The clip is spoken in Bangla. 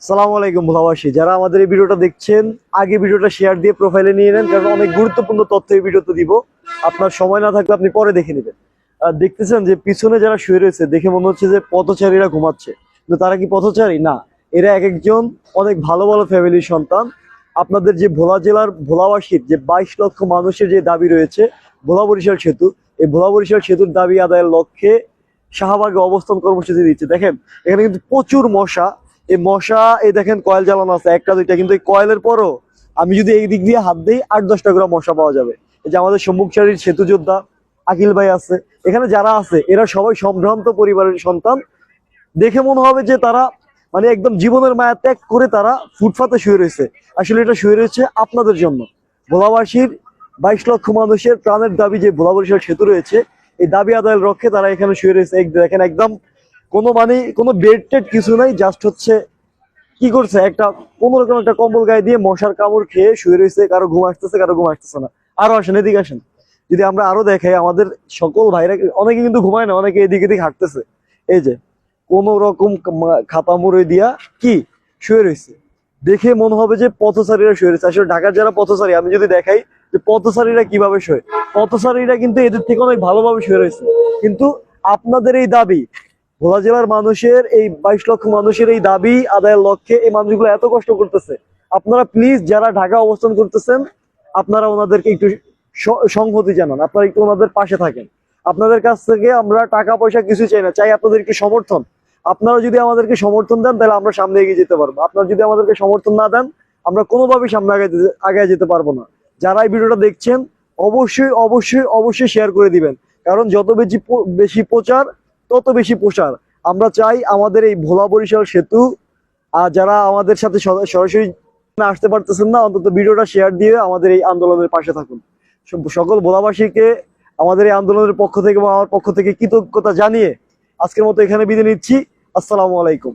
সালামু আলাইকুম ভোলাবাসী, যারা আমাদের এই ভিডিওটা দেখছেন আগে ভিডিওটা শেয়ার দিয়ে প্রোফাইলে নিয়ে নেন, কারণ অনেক গুরুত্বপূর্ণ তথ্য এই ভিডিওতে দিব। আপনার সময় না থাকলে আপনি পরে দেখে নেবেন। দেখতেছেন যে পিছনে যারা শুয়ে রয়েছে দেখে মনে হচ্ছে যে পথচারীরা ঘুমাচ্ছে, কিন্তু তারা কি পথচারী না, এরা এক একজন অনেক ভালো ভালো ফ্যামিলির সন্তান। আপনাদের যে ভোলা জেলার ভোলাবাসীর যে 22 লক্ষ মানুষের যে দাবি রয়েছে ভোলা বরিশাল সেতু, এই ভোলা বরিশাল সেতুর দাবি আদায়ের লক্ষ্যে শাহবাগে অবস্থান কর্মসূচি দিচ্ছে। দেখেন এখানে কিন্তু প্রচুর মশা, এই মশা, এই দেখেন কয়েল জ্বালানো আছে একটা দুইটা, কিন্তু এই কয়েলের পরও আমি যদি এই দিক দিয়ে হাত দিই 8-10টা করে মশা পাওয়া যাবে। এই যে আমাদের সম্মুখ সারির সেতু যোদ্ধা আকিল ভাই আছে, এখানে যারা আছে এরা সবাই সম্ভ্রান্ত পরিবারের সন্তান। দেখে মনে হবে যে তারা মানে একদম জীবনের মায়া ত্যাগ করে তারা ফুটপাতে শুয়ে রয়েছে। আসলে এটা শুয়ে রয়েছে আপনাদের জন্য। ভোলাবাসীর 22 লক্ষ মানুষের প্রাণের দাবি যে ভোলা বরিশাল সেতু রয়েছে, এই দাবি আদায়ের লক্ষ্যে তারা এখানে শুয়ে রয়েছে। দেখেন একদম কোনো বেড টেড কিছু নাই, জাস্ট হচ্ছে কি করছে, একটা কোনোরকম একটা কম্বল গায়ে দিয়ে মশার কামড় খেয়ে শুয়ে রয়েছে। কারো ঘুম আসতেছে, কারো ঘুম আসতেছে না। আরো আসেন, এদিকে আসেন। যদি আমরা আরো দেখাই, আমাদের সকল ভাইরা অনেকে কিন্তু ঘুমায় না, অনেকে এদিকে এদিকে হাঁটতেছে। এই যে কোন রকম খাতা মুড়ে দিয়া কি শুয়ে রয়েছে, দেখে মনে হবে যে পথচারীরা শুয়ে রয়েছে। আসলে ঢাকার যারা পথচারী, আমি যদি দেখাই যে পথচারীরা কিভাবে শোয়, পথচারীরা কিন্তু এদের থেকে অনেক ভালোভাবে শুয়ে রয়েছে। কিন্তু আপনাদের এই দাবি, ভোলা জেলার মানুষের এই 22 লক্ষ মানুষের এই দাবি আদায়ের লক্ষ্যে এই মানুষগুলো এত কষ্ট করতেছে। আপনারা প্লিজ যারা ঢাকা অবস্থান করতেছেন, আপনারা ওনাদেরকে একটু সংহতি জানান, আপনারা একটু ওনাদের পাশে থাকেন। আপনাদের কাছ থেকে আমরা টাকা পয়সা কিছু চাই না, চাই আপনাদের একটু সমর্থন। আপনারা যদি আমাদেরকে সমর্থন দেন তাহলে আমরা সামনে এগিয়ে যেতে পারবো। আপনারা যদি আমাদেরকে সমর্থন না দেন, আমরা কোনোভাবেই সামনে আগে যেতে পারবো না। যারা এই ভিডিওটা দেখছেন অবশ্যই অবশ্যই অবশ্যই শেয়ার করে দিবেন, কারণ যত বেশি প্রচার তত বেশি প্রসার। আমরা চাই আমাদের এই ভোলা বরিশাল সেতু, আর যারা আমাদের সাথে সরাসরি আসতে পারতেছেন না, অন্তত ভিডিওটা শেয়ার দিয়ে আমাদের এই আন্দোলনের পাশে থাকুন। সকল ভোলাবাসীকে আমাদের এই আন্দোলনের পক্ষ থেকে এবং আমার পক্ষ থেকে কৃতজ্ঞতা জানিয়ে আজকের মতো এখানে বিদায় নিচ্ছি। আসসালামু আলাইকুম।